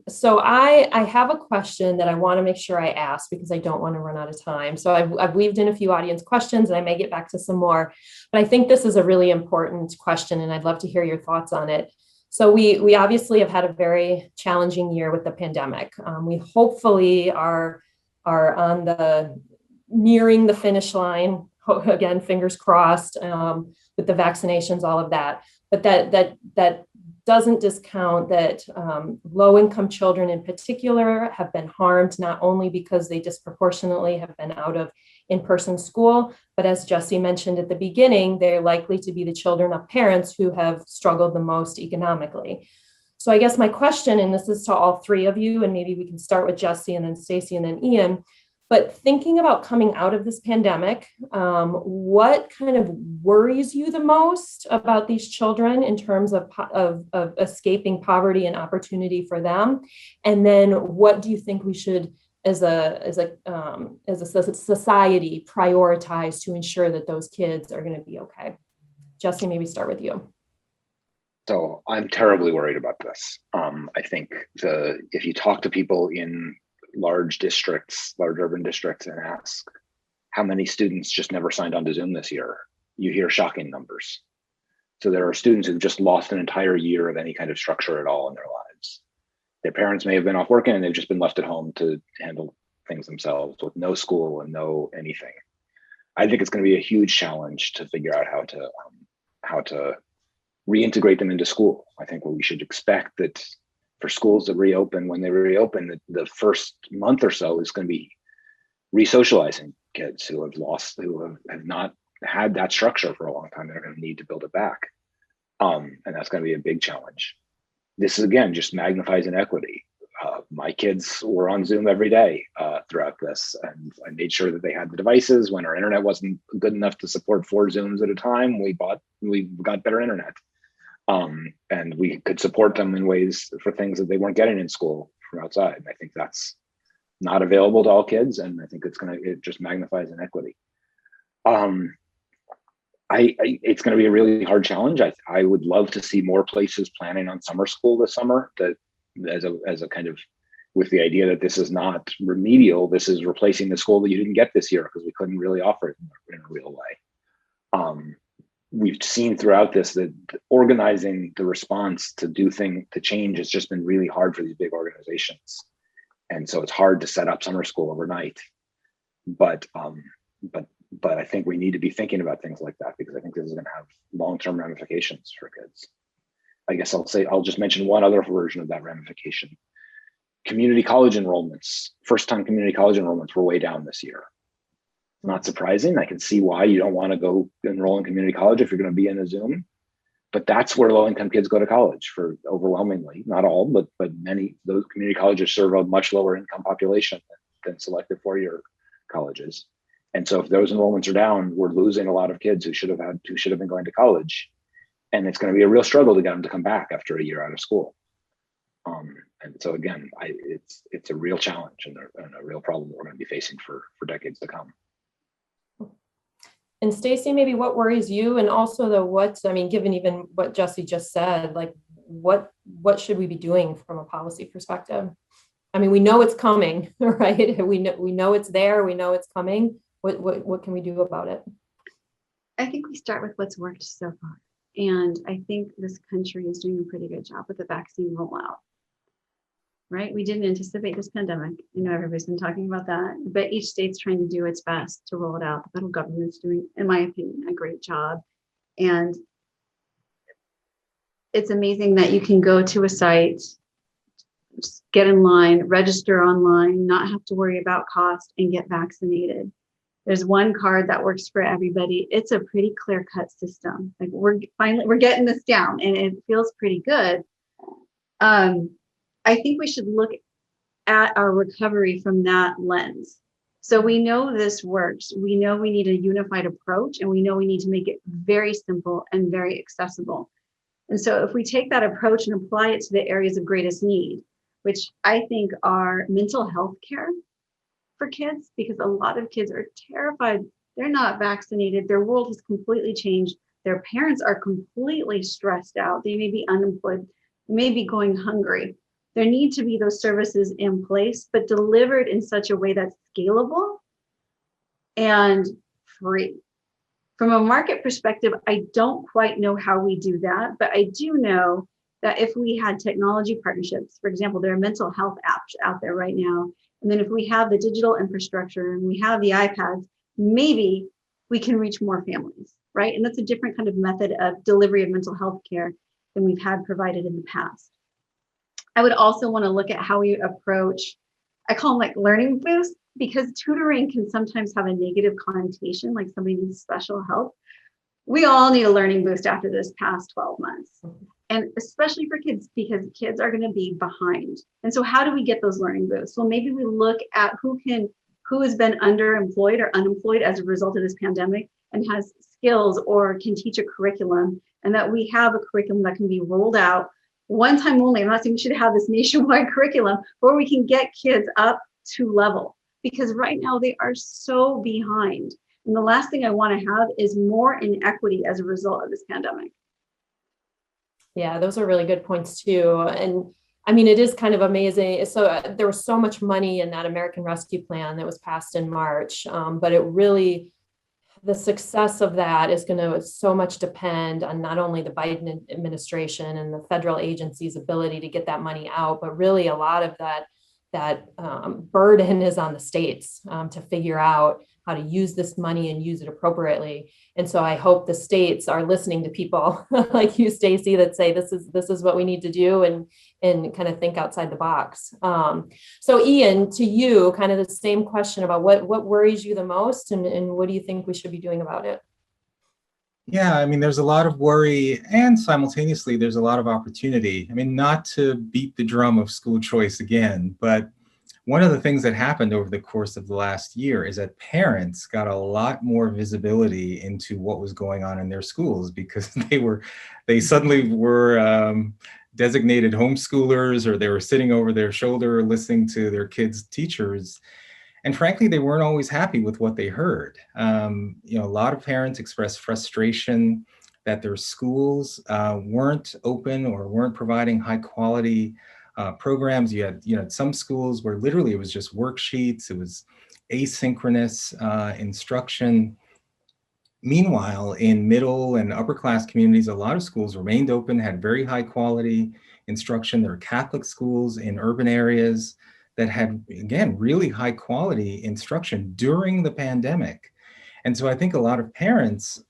So I have a question that I want to make sure I ask, because I don't want to run out of time. So I've weaved in a few audience questions, and I may get back to some more, but I think this is a really important question, and I'd love to hear your thoughts on it. So we obviously have had a very challenging year with the pandemic. We hopefully are on nearing the finish line. Again, fingers crossed, with the vaccinations, all of that. But that doesn't discount that low-income children in particular have been harmed, not only because they disproportionately have been out of in-person school, but as Jessie mentioned at the beginning, they're likely to be the children of parents who have struggled the most economically. So I guess my question, and this is to all three of you, and maybe we can start with Jessie and then Stacie and then Ian, but thinking about coming out of this pandemic, what kind of worries you the most about these children in terms of escaping poverty and opportunity for them? And then what do you think we should, as a society, prioritize to ensure that those kids are going to be okay? Jessie, maybe start with you. So I'm terribly worried about this. I think if you talk to people in large urban districts, and ask how many students just never signed on to Zoom this year, you hear shocking numbers. So there are students who've just lost an entire year of any kind of structure at all in their lives. Their parents may have been off working and they've just been left at home to handle things themselves with no school and no anything. I think it's going to be a huge challenge to figure out how to reintegrate them into school. I think what we should expect that for schools to reopen, when they reopen, the first month or so is going to be re-socializing kids who have not had that structure for a long time. They're going to need to build it back. And that's going to be a big challenge. This is, again, just magnifies inequity. My kids were on Zoom every day throughout this, and I made sure that they had the devices. When our internet wasn't good enough to support 4 Zooms at a time, we got better internet. And we could support them in ways for things that they weren't getting in school from outside. And I think that's not available to all kids. And I think it just magnifies inequity. It's going to be a really hard challenge. I would love to see more places planning on summer school this summer, that as a kind of, with the idea that this is not remedial, this is replacing the school that you didn't get this year because we couldn't really offer it in a real way. We've seen throughout this that organizing the response to change has just been really hard for these big organizations. And so it's hard to set up summer school overnight. But I think we need to be thinking about things like that, because I think this is going to have long-term ramifications for kids. I guess I'll just mention one other version of that ramification. Community college enrollments, first-time community college enrollments were way down this year. Not surprising. I can see why you don't want to go enroll in community college if you're going to be in a Zoom, but that's where low-income kids go to college, for overwhelmingly, not all, but many. Those community colleges serve a much lower income population than selected four-year colleges. And so if those enrollments are down, we're losing a lot of kids who should have been going to college. And it's going to be a real struggle to get them to come back after a year out of school. And so again, it's a real challenge and a real problem that we're going to be facing for decades to come. And Stacie, maybe what worries you, and also given even what Jessie just said, like what should we be doing from a policy perspective? I mean, we know it's coming, right? We know it's there. We know it's coming. What can we do about it? I think we start with what's worked so far. And I think this country is doing a pretty good job with the vaccine rollout. right? We didn't anticipate this pandemic. You know, everybody's been talking about that, but each state's trying to do its best to roll it out. The federal government's doing, in my opinion, a great job. And it's amazing that you can go to a site, just get in line, register online, not have to worry about cost, and get vaccinated. There's one card that works for everybody. It's a pretty clear-cut system. Like we're getting this down, and it feels pretty good. I think we should look at our recovery from that lens. So we know this works. We know we need a unified approach, and we know we need to make it very simple and very accessible. And so if we take that approach and apply it to the areas of greatest need, which I think are mental health care for kids, because a lot of kids are terrified. They're not vaccinated. Their world has completely changed. Their parents are completely stressed out. They may be unemployed, may be going hungry. There need to be those services in place, but delivered in such a way that's scalable and free. From a market perspective, I don't quite know how we do that, but I do know that if we had technology partnerships, for example, there are mental health apps out there right now. And then if we have the digital infrastructure and we have the iPads, maybe we can reach more families, right? And that's a different kind of method of delivery of mental health care than we've had provided in the past. I would also want to look at how we approach, I call them like learning boosts, because tutoring can sometimes have a negative connotation, like somebody needs special help. We all need a learning boost after this past 12 months. And especially for kids, because kids are going to be behind. And so how do we get those learning boosts? Well, maybe we look at who has been underemployed or unemployed as a result of this pandemic and has skills or can teach a curriculum, and that we have a curriculum that can be rolled out one time only. I'm not saying we should have this nationwide curriculum where we can get kids up to level, because right now they are so behind. And the last thing I want to have is more inequity as a result of this pandemic. Yeah, those are really good points too. And I mean, it is kind of amazing. So there was so much money in that American Rescue Plan that was passed in March, but it really, the success of that is going to so much depend on not only the Biden administration and the federal agencies' ability to get that money out, but really a lot of that burden is on the states to figure out how to use this money and use it appropriately. And so I hope the states are listening to people like you, Stacie, that say this is what we need to do and kind of think outside the box. So Ian, to you, kind of the same question about what worries you the most and what do you think we should be doing about it? Yeah, I mean, there's a lot of worry and simultaneously there's a lot of opportunity. I mean, not to beat the drum of school choice again, but one of the things that happened over the course of the last year is that parents got a lot more visibility into what was going on in their schools, because they suddenly were designated homeschoolers, or they were sitting over their shoulder listening to their kids' teachers. And frankly, they weren't always happy with what they heard. A lot of parents expressed frustration that their schools weren't open or weren't providing high quality programs. You had some schools where literally it was just worksheets, it was asynchronous instruction. Meanwhile, in middle and upper class communities, a lot of schools remained open, had very high quality instruction. There were Catholic schools in urban areas that had, again, really high quality instruction during the pandemic. And so I think a lot of parents,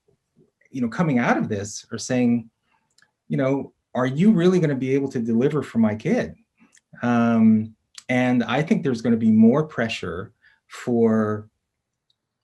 coming out of this are saying, are you really going to be able to deliver for my kid? And I think there's going to be more pressure for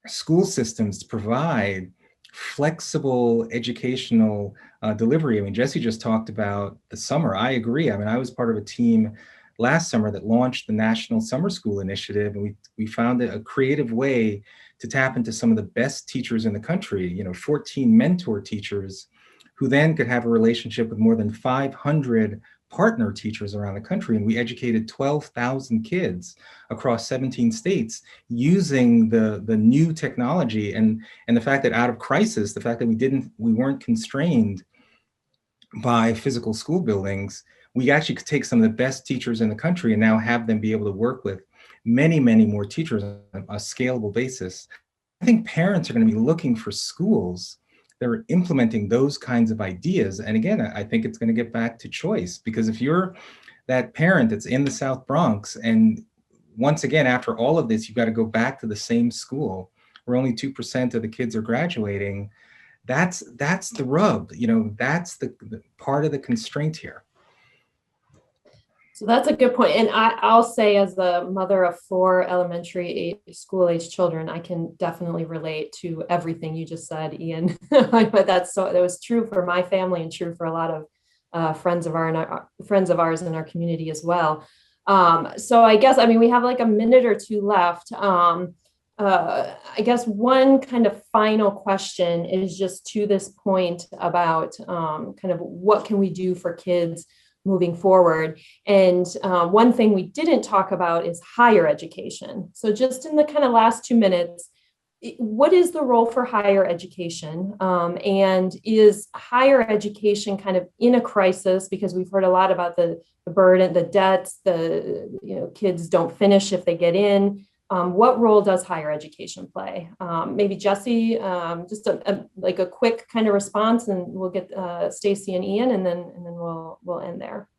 school systems to provide flexible educational delivery. I mean, Jessie just talked about the summer. I agree. I mean, I was part of a team last summer that launched the National Summer School Initiative, and we found a creative way to tap into some of the best teachers in the country, 14 mentor teachers who then could have a relationship with more than 500 partner teachers around the country. And we educated 12,000 kids across 17 states using the new technology and the fact that out of crisis, the fact that we weren't constrained by physical school buildings, we actually could take some of the best teachers in the country and now have them be able to work with many, many more teachers on a scalable basis. I think parents are going to be looking for schools that are implementing those kinds of ideas. And again, I think it's going to get back to choice, because if you're that parent that's in the South Bronx, and once again, after all of this, you've got to go back to the same school where only 2% of the kids are graduating. That's the rub, that's the part of the constraint here. So that's a good point. And I'll say, as the mother of 4 elementary school age children, I can definitely relate to everything you just said, Ian. But that was true for my family and true for a lot of friends of ours in our community as well. So I guess, we have like a minute or two left. I guess one kind of final question is just to this point about kind of what can we do for kids moving forward. And one thing we didn't talk about is higher education. So just in the kind of last 2 minutes, what is the role for higher education? And is higher education kind of in a crisis? Because we've heard a lot about the burden, the debts, kids don't finish if they get in. What role does higher education play? Maybe Jessie, just a quick kind of response, and we'll get Stacie and Ian, and then we'll end there.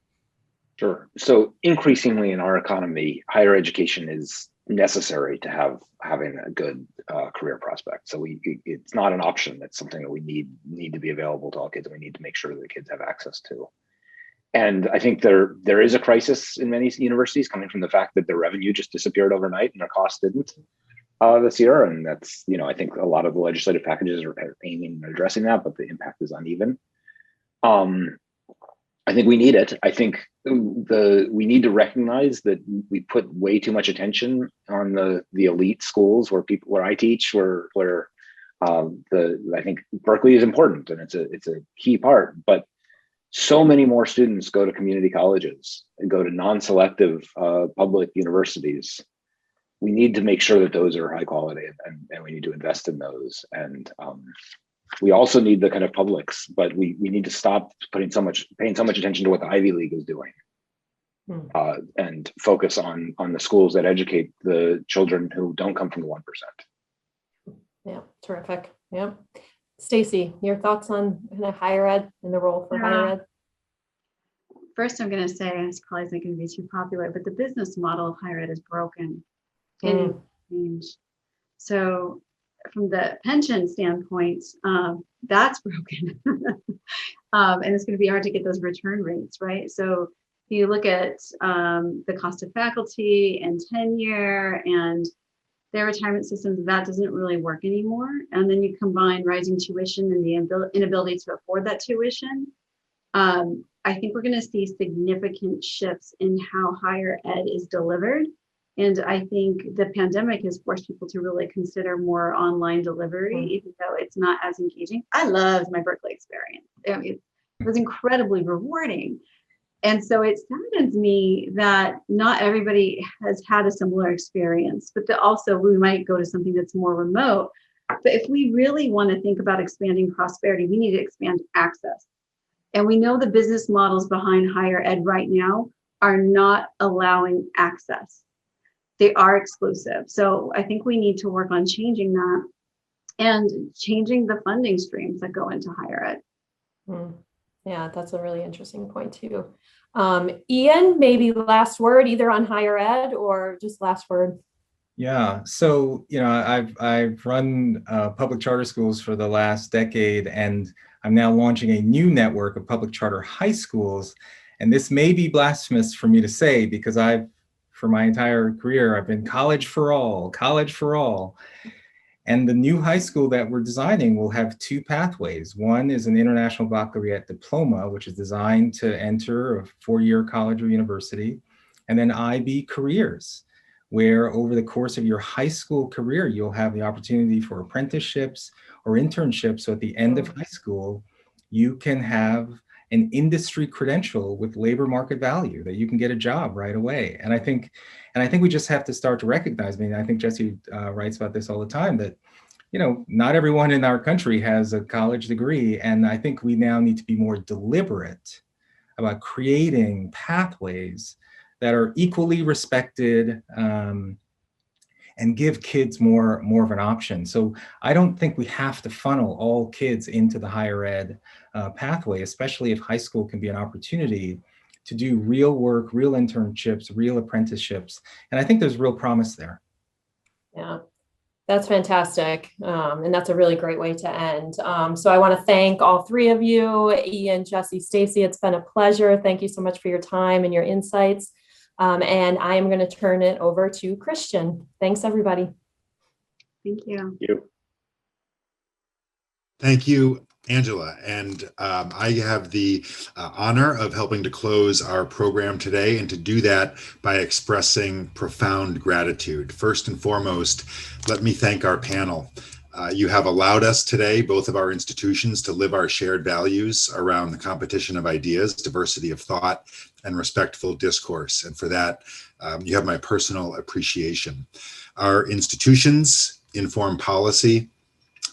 Sure. So increasingly in our economy, higher education is necessary to having a good career prospect. So it's not an option. It's something that we need to be available to all kids, and we need to make sure that the kids have access to. And I think there is a crisis in many universities coming from the fact that their revenue just disappeared overnight and their costs didn't this year. And that's, I think a lot of the legislative packages are aiming at addressing that, but the impact is uneven. I think we need it. I think we need to recognize that we put way too much attention on the elite schools where I teach, where I think Berkeley is important and it's a key part, but so many more students go to community colleges and go to non-selective public universities. We need to make sure that those are high quality, and we need to invest in those. And we also need the kind of publics, but we need to stop paying so much attention to what the Ivy League is doing, and focus on the schools that educate the children who don't come from the 1%. Yeah, terrific. Yeah. Stacie, your thoughts on kind of higher ed and the role for higher ed? First, I'm going to say, and it's probably not going to be too popular, but the business model of higher ed is broken. And change. So from the pension standpoint, that's broken. And it's going to be hard to get those return rates, right? So you look at the cost of faculty and tenure and their retirement systems, that doesn't really work anymore. And then you combine rising tuition and the inability to afford that tuition. I think we're going to see significant shifts in how higher ed is delivered. And I think the pandemic has forced people to really consider more online delivery, even though it's not as engaging. I loved my Berkeley experience. It was incredibly rewarding. And so it saddens me that not everybody has had a similar experience, but that also we might go to something that's more remote. But if we really want to think about expanding prosperity, we need to expand access. And we know the business models behind higher ed right now are not allowing access. They are exclusive. So I think we need to work on changing that and changing the funding streams that go into higher ed. Yeah, that's a really interesting point too. Ian, maybe last word, either on higher ed or just last word. Yeah, so I've run public charter schools for the last decade, and I'm now launching a new network of public charter high schools. And this may be blasphemous for me to say, because for my entire career, I've been college for all. And the new high school that we're designing will have 2 pathways. One is an International Baccalaureate diploma, which is designed to enter a 4-year college or university, and then IB careers, where over the course of your high school career, you'll have the opportunity for apprenticeships or internships. So at the end of high school, you can have an industry credential with labor market value that you can get a job right away. And I think we just have to start to recognize, I think Jessie writes about this all the time, that, not everyone in our country has a college degree. And I think we now need to be more deliberate about creating pathways that are equally respected, and give kids more of an option. So I don't think we have to funnel all kids into the higher ed pathway, especially if high school can be an opportunity to do real work, real internships, real apprenticeships. And I think there's real promise there. Yeah, that's fantastic. And that's a really great way to end. So I want to thank all three of you, Ian, Jessie, Stacie. It's been a pleasure. Thank you so much for your time and your insights. And I am going to turn it over to Christian. Thanks, everybody. Thank you. Thank you. Thank you, Angela. And I have the honor of helping to close our program today, and to do that by expressing profound gratitude. First and foremost, let me thank our panel. You have allowed us today, both of our institutions, to live our shared values around the competition of ideas, diversity of thought, and respectful discourse. And for that, you have my personal appreciation. Our institutions inform policy,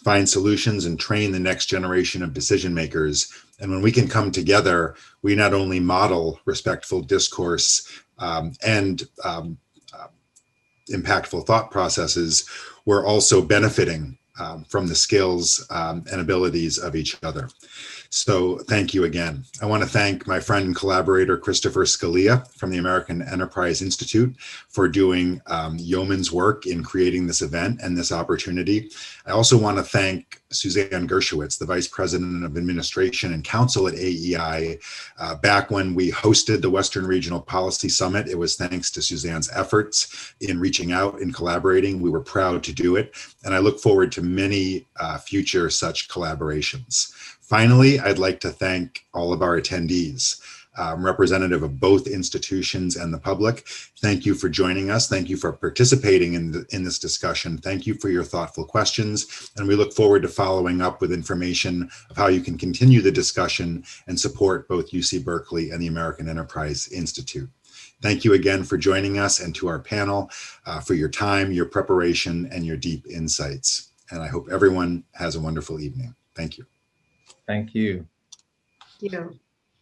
find solutions, and train the next generation of decision makers. And when we can come together, we not only model respectful discourse and impactful thought processes, we're also benefiting from the skills and abilities of each other. So thank you again. I want to thank my friend and collaborator, Christopher Scalia from the American Enterprise Institute, for doing yeoman's work in creating this event and this opportunity. I also want to thank Suzanne Gershowitz, the Vice President of Administration and Counsel at AEI. Back when we hosted the Western Regional Policy Summit, it was thanks to Suzanne's efforts in reaching out and collaborating. We were proud to do it, and I look forward to many future such collaborations. Finally, I'd like to thank all of our attendees, representative of both institutions and the public. Thank you for joining us. Thank you for participating in this discussion. Thank you for your thoughtful questions. And we look forward to following up with information of how you can continue the discussion and support both UC-Berkeley and the American Enterprise Institute. Thank you again for joining us, and to our panel for your time, your preparation, and your deep insights. And I hope everyone has a wonderful evening. Thank you. Thank you. Thank you.